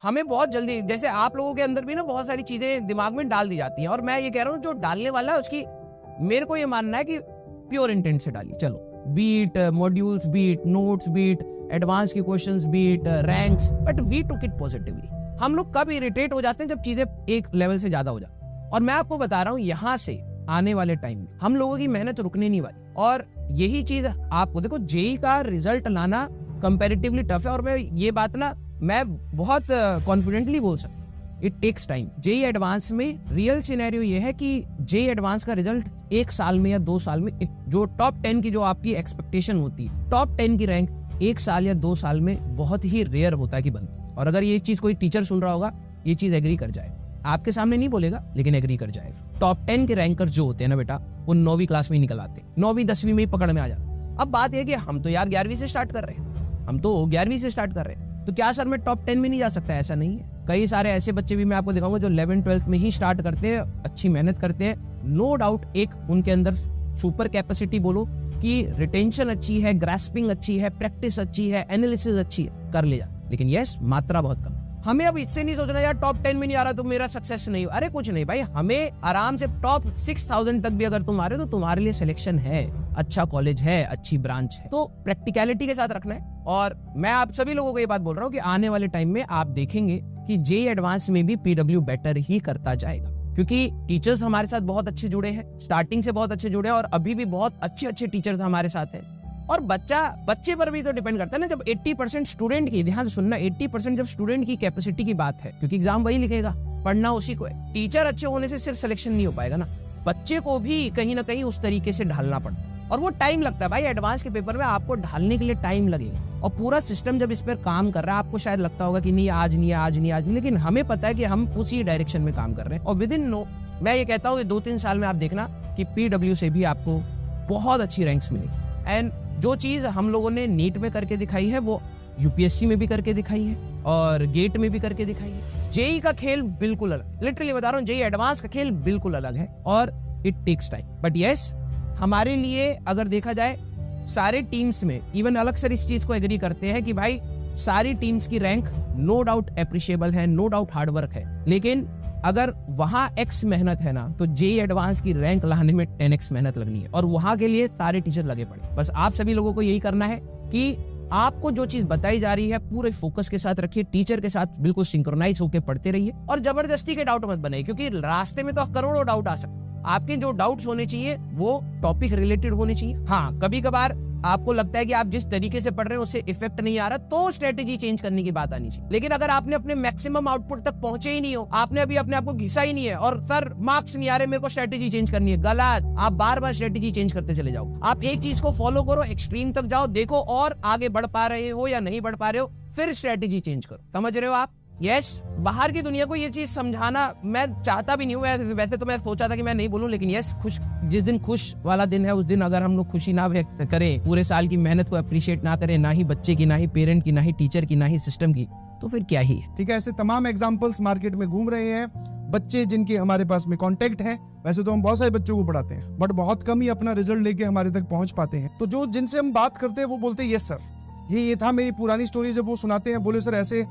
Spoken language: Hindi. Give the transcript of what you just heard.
हमें बहुत जल्दी, जैसे आप लोगों के अंदर भी ना बहुत सारी चीजें दिमाग में डाल दी जाती हैं, और मैं ये कह रहा हूँ जो डालने वाला है उसकी मेरे को ये मानना है कि प्योर इंटेंट से डाली। चलो, beat modules, beat notes, beat advance के questions, beat ranks, but we took it positively. हम लोग कब इरिटेट हो जाते हैं जब चीजें एक लेवल से ज्यादा हो जाती है। और मैं आपको बता रहा हूँ यहाँ से आने वाले टाइम में हम लोगों की मेहनत रुकने नहीं वाली। और यही चीज आपको देखो, जेई का रिजल्ट लाना कंपैरेटिवली टफ है, और मैं ये बात ना मैं बहुत कॉन्फिडेंटली बोल सकता हूँ, it takes time. JEE advanced में रियल सिनेरियो ये है कि जेई एडवांस का रिजल्ट 1 साल में या 2 साल में, जो टॉप 10 की जो आपकी एक्सपेक्टेशन होती है, टॉप 10 की रैंक 1 साल या 2 साल में बहुत ही रेयर होता है कि बनती। और अगर ये चीज कोई टीचर सुन रहा होगा, ये चीज एग्री कर जाए, आपके सामने नहीं बोलेगा लेकिन एग्री कर जाएगा। टॉप 10 के रैंकर्स जो होते हैं ना बेटा, वो 9वीं क्लास में ही निकल आते हैं, 9वीं 10वीं में ही पकड़ में आ जाते। अब बात यह कि हम तो यार 11वीं से स्टार्ट कर रहे हैं, हम तो 11वीं से स्टार्ट कर रहे हैं, तो क्या सर मैं टॉप 10 में नहीं जा सकता? ऐसा नहीं है। कई सारे ऐसे बच्चे भी मैं आपको दिखाऊंगा जो 11th 12th में ही स्टार्ट करते हैं, अच्छी मेहनत करते हैं, नो डाउट एक उनके अंदर सुपर कैपेसिटी बोलो कि रिटेंशन अच्छी है, ग्रास्पिंग अच्छी है, प्रैक्टिस अच्छी है, एनालिसिस अच्छी है, कर ले जा। लेकिन यस, मात्रा बहुत कम। हमें अब इससे नहीं सोचना यार टॉप 10 में नहीं आ रहा तो मेरा सक्सेस नहीं हो। अरे कुछ नहीं भाई, हमें आराम से टॉप 6000 तक भी अगर तुम आ रहे हो तो तुम्हारे लिए सिलेक्शन है, अच्छा कॉलेज है, अच्छी ब्रांच है। तो प्रैक्टिकलिटी के साथ रखना है। और मैं आप सभी लोगों को ये बात बोल रहा हूँ कि आने वाले टाइम में आप देखेंगे कि जेई एडवांस में भी पीडब्ल्यू बेटर ही करता जाएगा, क्योंकि टीचर्स हमारे साथ बहुत अच्छे जुड़े हैं, स्टार्टिंग से बहुत अच्छे जुड़े हैं, और अभी भी बहुत अच्छे अच्छे टीचर्स हमारे साथ हैं। और बच्चे पर भी तो डिपेंड करता है ना। जब 80% स्टूडेंट की, ध्यान सुनना, 80% जब स्टूडेंट की कैपेसिटी की बात है, क्योंकि एग्जाम वही लिखेगा, पढ़ना उसी को है। टीचर अच्छे होने से सिर्फ सिलेक्शन नहीं हो पाएगा ना, बच्चे को भी कहीं ना कहीं उस तरीके से ढालना पड़ता है, और वो टाइम लगता है भाई। एडवांस के पेपर में आपको ढालने के लिए टाइम लगेगा, और पूरा सिस्टम जब इस पर काम कर रहा है, आपको शायद लगता होगा कि नहीं आज नहीं, आज नहीं, आज नहीं, लेकिन हमें पता है कि हम उसी डायरेक्शन में काम कर रहे हैं। और विद इन मैं ये कहता हूँ कि 2-3 साल में आप देखना कि पीडब्ल्यू से भी आपको बहुत अच्छी रैंक्स मिलेगी। एंड जो चीज हम लोगों ने नीट में करके दिखाई है वो यूपीएससी में भी करके दिखाई है, और गेट में भी करके दिखाई है। जेई का खेल बिल्कुल अलग, लिटरली बता रहा हूँ, जेई एडवांस का खेल बिल्कुल अलग है, और it takes time. But yes, हमारे लिए अगर देखा जाए, सारे टीम्स में इवन अलग से इस चीज को एग्री करते हैं कि भाई सारी टीम्स की रैंक नो डाउट एप्रिशिएबल है, नो डाउट हार्डवर्क है, लेकिन अगर वहां X मेहनत है ना, तो जेई एडवांस की रैंक लाने में 10x मेहनत लगनी है, और वहां के लिए सारे टीचर लगे पड़े। बस आप सभी लोगों को यही करना है कि आपको जो चीज बताई जा रही है पूरे फोकस के साथ रखिए, टीचर के साथ बिल्कुल सिंक्रोनाइज होकर पढ़ते रहिए, और जबरदस्ती के डाउट मत बनाइए, क्योंकि रास्ते में तो करोड़ों डाउट आ सकते हैं। आपके जो डाउट्स होने चाहिए वो टॉपिक रिलेटेड होने चाहिए। हाँ, कभी कभार आपको लगता है कि आप जिस तरीके से पढ़ रहे हैं उससे इफेक्ट नहीं आ रहा, तो स्ट्रेटेजी चेंज करने की बात आनी चाहिए। लेकिन अगर आपने अपने मैक्सिमम आउटपुट तक पहुंचे ही नहीं हो, आपने अभी अपने आप को घिसा ही नहीं है, और सर मार्क्स नहीं आ रहे, मेरे को स्ट्रेटेजी चेंज करनी है, गलत। आप बार बार स्ट्रेटेजी चेंज करते चले जाओ। आप एक चीज को फॉलो करो, एक्सट्रीम तक जाओ, देखो और आगे बढ़ पा रहे हो या नहीं बढ़ पा रहे हो, फिर स्ट्रेटेजी चेंज करो। समझ रहे हो आप? यस, बाहर की दुनिया को ये चीज समझाना मैं चाहता भी नहीं हूँ। वैसे तो मैं सोचा था कि मैं नहीं बोलूं, लेकिन यस, जिस दिन खुश वाला दिन है उस दिन अगर हम लोग खुशी ना व्यक्त करें, पूरे साल की मेहनत को अप्रिशिएट ना करें, ना ही बच्चे की, ना ही पेरेंट की, ना ही टीचर की, ना ही सिस्टम की, तो फिर क्या ही है। ठीक है, ऐसे तमाम एग्जाम्पल्स मार्केट में घूम रहे हैं, बच्चे जिनके हमारे पास में कांटेक्ट है। वैसे तो हम बहुत सारे बच्चों को पढ़ाते हैं, बट बहुत कम ही अपना रिजल्ट लेके हमारे तक पहुंच पाते हैं। तो जो जिनसे हम बात करते हैं वो बोलते हैं यस सर, ये था मेरी पुरानी स्टोरी। जब वो सुनाते हैं, बोले सर ऐसे